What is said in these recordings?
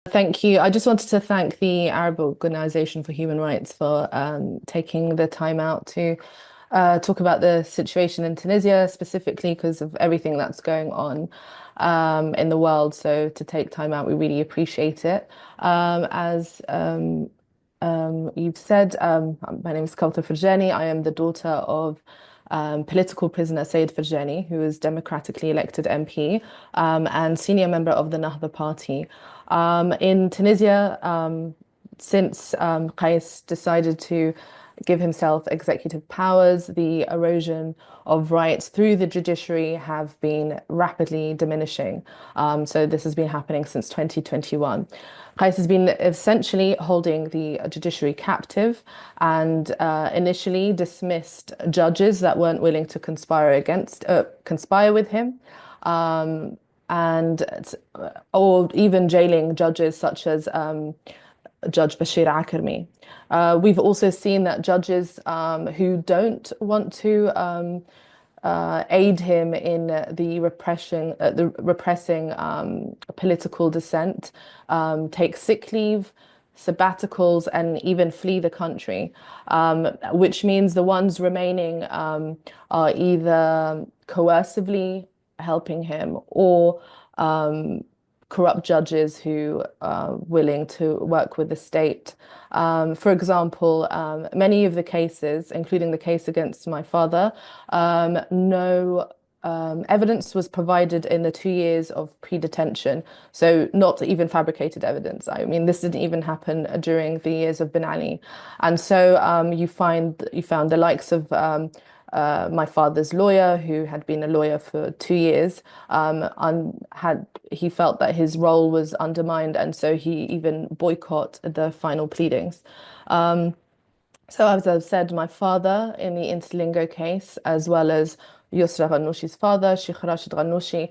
Thank you. I just wanted to thank the Arab Organization for Human Rights for taking the time out to talk about the situation in Tunisia specifically because of everything that's going on in the world. So to take time out, we really appreciate it. As you've said, my name is Kaouther Ferjani. I am the daughter of political prisoner Said Ferjani, who is democratically elected MP and senior member of the Nahda party. In Tunisia, since Kais decided to give himself executive powers, the erosion of rights through the judiciary have been rapidly diminishing. So this has been happening since 2021. Kais has been essentially holding the judiciary captive and initially dismissed judges that weren't willing to conspire with him. And or even jailing judges such as Judge Bashir Akarmi. We've also seen that judges who don't want to aid him in the repressing political dissent, take sick leave, sabbaticals, and even flee the country, which means the ones remaining are either coercively helping him or corrupt judges who are willing to work with the state. For example, many of the cases, including the case against my father, no evidence was provided in the 2 years of pre-detention. So not even fabricated evidence. I mean, this didn't even happen during the years of Ben Ali. And so you found the likes of my father's lawyer, who had been a lawyer for 2 years, he felt that his role was undermined, and so he even boycotted the final pleadings. So as I've said, my father in the Interlingo case, as well as Yusra Ghanouchi's father, Sheikh Rashid Ghanouchi,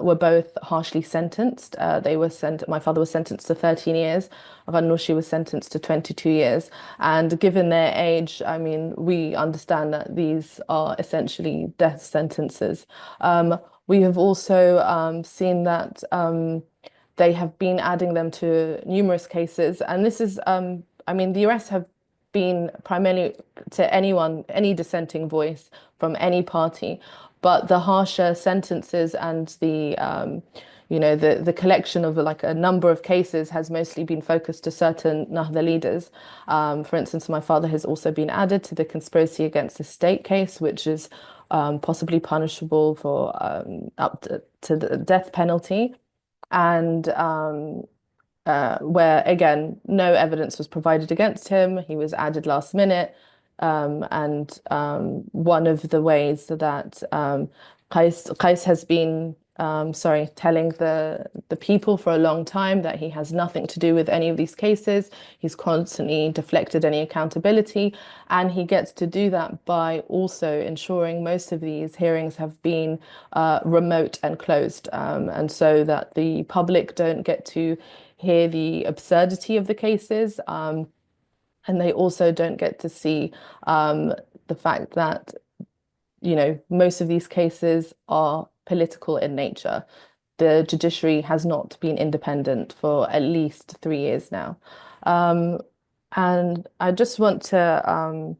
were both harshly sentenced. My father was sentenced to 13 years. Ghanouchi was sentenced to 22 years. And given their age, I mean, we understand that these are essentially death sentences. We have also seen that they have been adding them to numerous cases. And this is, I mean, the arrests have been primarily to any dissenting voice from any party, but the harsher sentences and the collection of like a number of cases has mostly been focused to certain Nahda leaders. For instance, my father has also been added to the conspiracy against the state case, which is possibly punishable for up to the death penalty. And where again, no evidence was provided against him. He was added last minute. And one of the ways that Kais has been telling the people for a long time that he has nothing to do with any of these cases. He's constantly deflected any accountability, and he gets to do that by also ensuring most of these hearings have been remote and closed, and so that the public don't get to hear the absurdity of the cases. And they also don't get to see the fact that, most of these cases are political in nature. The judiciary has not been independent for at least 3 years now. And I just want to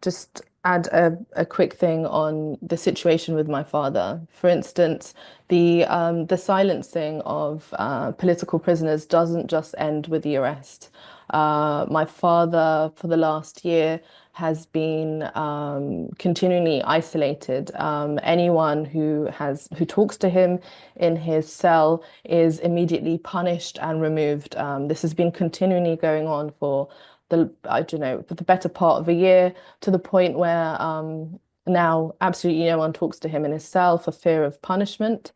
just add a quick thing on the situation with my father. For instance, the silencing of political prisoners doesn't just end with the arrest. My father, for the last year, has been continually isolated. Anyone who talks to him in his cell is immediately punished and removed. This has been continually going on for for the better part of a year, to the point where now absolutely no one talks to him in his cell for fear of punishment.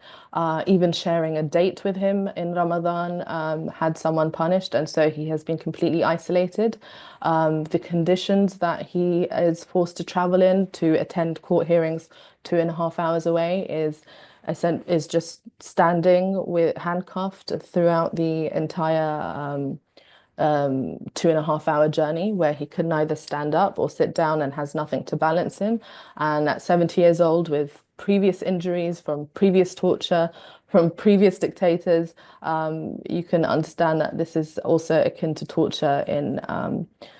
Even sharing a date with him in Ramadan had someone punished, and so he has been completely isolated. The conditions that he is forced to travel in to attend court hearings 2.5 hours away is just standing with handcuffed throughout the entire 2.5 hour journey, where he could neither stand up or sit down and has nothing to balance him. And at 70 years old, with previous injuries, from previous torture, from previous dictators, you can understand that this is also akin to torture in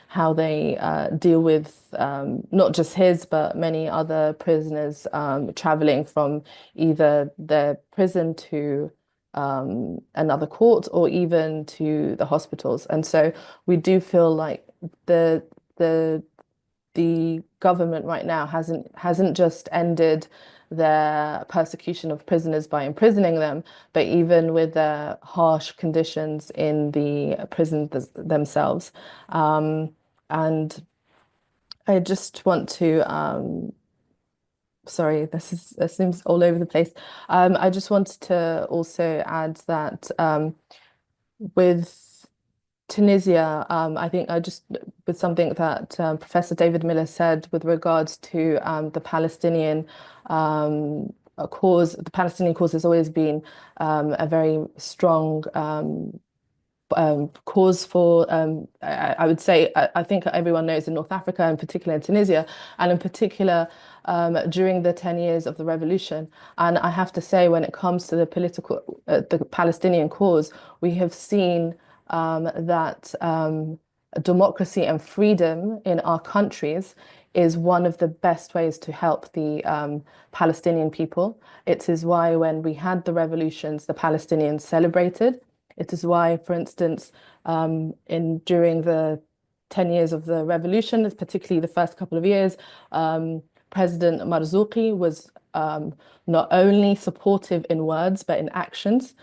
how they deal with not just his, but many other prisoners traveling from either their prison to another court or even to the hospitals. And so we do feel like the the the government right now hasn't just ended their persecution of prisoners by imprisoning them, but even with the harsh conditions in the prisons themselves. And I just want to, sorry, this seems all over the place. I just wanted to also add that with Tunisia, I think I just with something that Professor David Miller said with regards to the Palestinian cause. The Palestinian cause has always been a very strong cause for, I would say, I think everyone knows in North Africa, in particular in Tunisia, and in particular during the 10 years of the revolution. And I have to say, when it comes to the Palestinian cause, we have seen that democracy and freedom in our countries is one of the best ways to help the Palestinian people. It is why when we had the revolutions, the Palestinians celebrated. It is why, for instance, in during the 10 years of the revolution, particularly the first couple of years, President Marzouki was not only supportive in words, but in actions,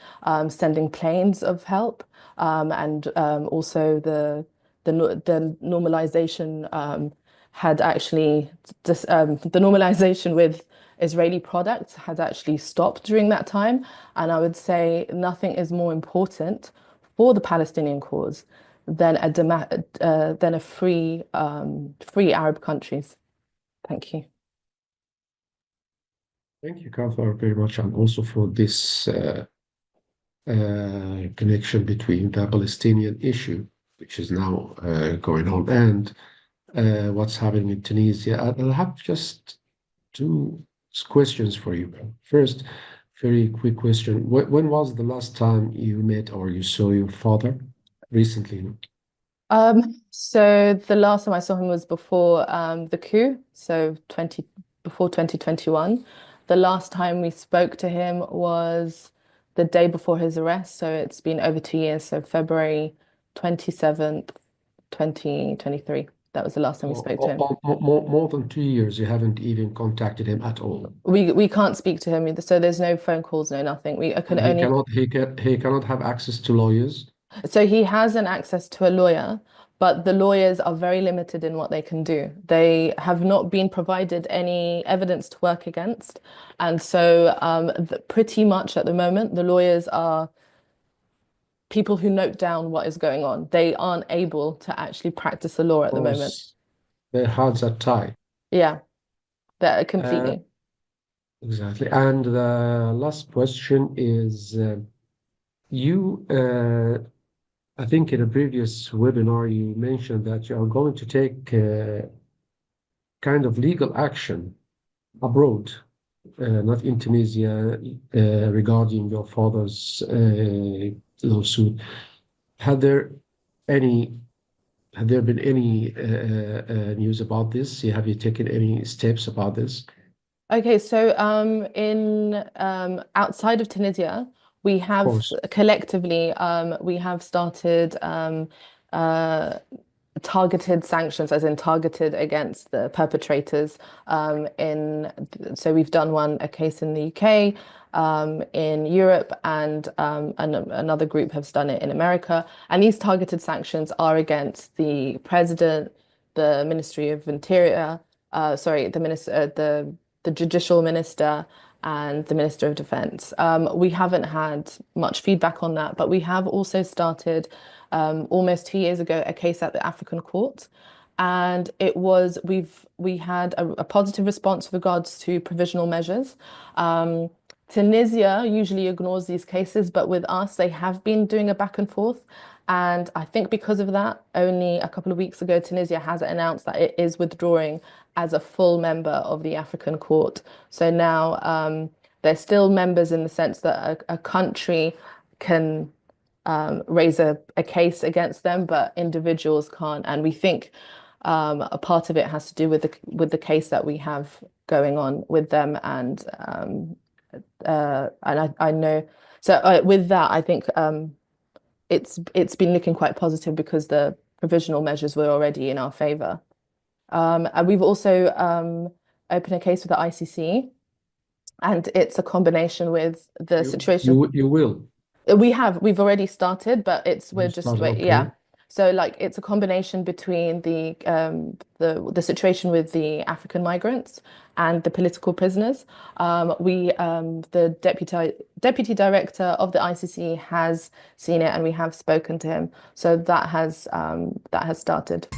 sending planes of help, and also the normalization had actually just the normalization with Israeli products had actually stopped during that time. And I would say nothing is more important for the Palestinian cause than a free Arab countries. Thank you. Thank you, Kaouther, very much, and also for this connection between the Palestinian issue, which is now going on, and what's happening in Tunisia. I'll have just two questions for you. First, very quick question. When was the last time you met or you saw your father? Recently? So the last time I saw him was before the coup, so before 2021. The last time we spoke to him was the day before his arrest, so it's been over 2 years, so February 27th, 2023. That was the last time we spoke to him. More than 2 years, you haven't even contacted him at all. We can't speak to him either, so there's no phone calls, no nothing. I can And he only cannot have access to lawyers. So he has an access to a lawyer, but the lawyers are very limited in what they can do. They have not been provided any evidence to work against. And so pretty much at the moment, the lawyers are people who note down what is going on. They aren't able to actually practice the law at the moment. Their hands are tied. Yeah, that Uh, completely. exactly. And the last question is you, I think in a previous webinar, you mentioned that you are going to take kind of legal action abroad, not in Tunisia, regarding your father's lawsuit. Had there any Have there been any news about this? Have you taken any steps about this? Okay, so in outside of Tunisia, we Of have course. collectively we have started uh, targeted sanctions, as in targeted against the perpetrators. So we've done a case in the UK, in Europe, and another group has done it in America. And these targeted sanctions are against the president, the Ministry of Interior, sorry, the judicial minister and the Minister of Defense. We haven't had much feedback on that, but we have also started almost 2 years ago a case at the African Court. And we had a positive response with regards to provisional measures. Tunisia usually ignores these cases, but with us, they have been doing a back and forth. And I think because of that, only a couple of weeks ago, Tunisia has announced that it is withdrawing as a full member of the African Court. So now they're still members in the sense that a country can raise a case against them, but individuals can't. And we think a part of it has to do with the case that we have going on with them, and I know. So with that, I think it's been looking quite positive because the provisional measures were already in our favor. And we've also opened a case with the ICC, and it's a combination with the situation. You will. We've already started, but we're You just start, wait, okay. yeah. So like it's a combination between the situation with the African migrants and the political prisoners. The deputy director of the ICC has seen it, and we have spoken to him. So that has started.